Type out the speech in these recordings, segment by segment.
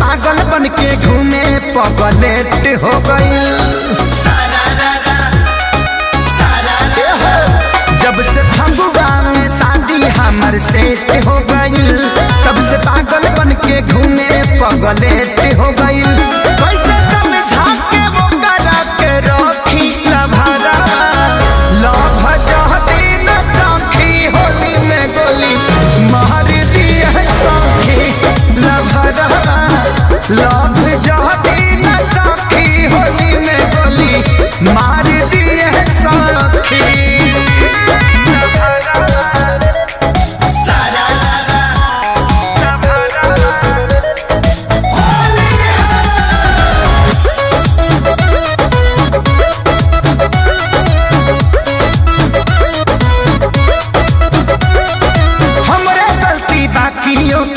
पागल बन के घूमे पगलेट हो गई। जब से फगुआ में शादी हमर सेट हो गई, तब से पागल बन के घूमे पगलेट हो गई। कैसे समझा के वो करा के रखी लभरा, लभ जहदी न चौखी होली में गोली मार दिया सौखी लभरा, लभ जहदी न चौखी होली में गोली मार दिया सौखी।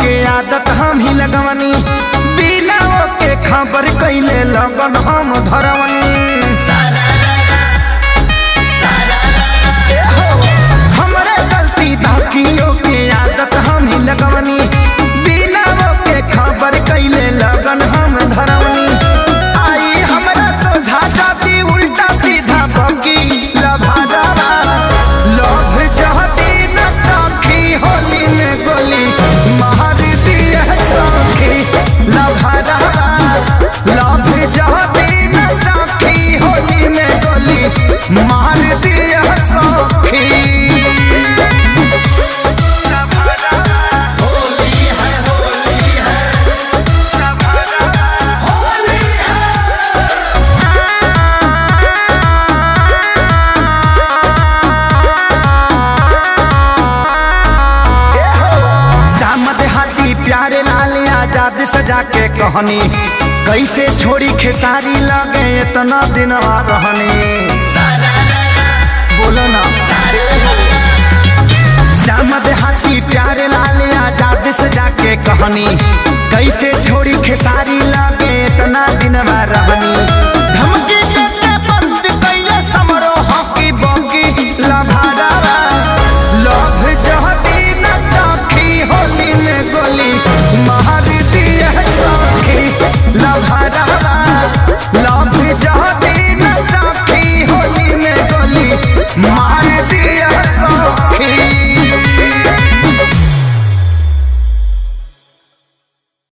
के आदत हम ही लगवनी, बिना के खबर कैले लगन हम धरवनी। हमरे गलती बाकियों के आदत हम ही लगवनी, बिना के खबर कैले लगन हम धरवनी। आई हमरा सोझा जाती उल्टा सीधा बकी लभारा, लभ जहदी न चौखी होली में गोली मार दिया सौखी लभरा, लभ जहदी न चौखी होली में गोली मार दिया सौखी। प्यारे लाल आजाद सजा के कहनी, कैसे छोड़ी खेसारी लगे इतना दिन रहनी। बोलो ना श्याम देहाती प्यारे लाल आजाद सजा के कहनी, कैसे छोड़ी खेसारी लगे इतना दिन रहनी। धमकी देके बंद कैले समरो हॉकी बॉकी लभारा, लभ जहदी न चौखी होली में गोली मार दिया सौखी लभरा,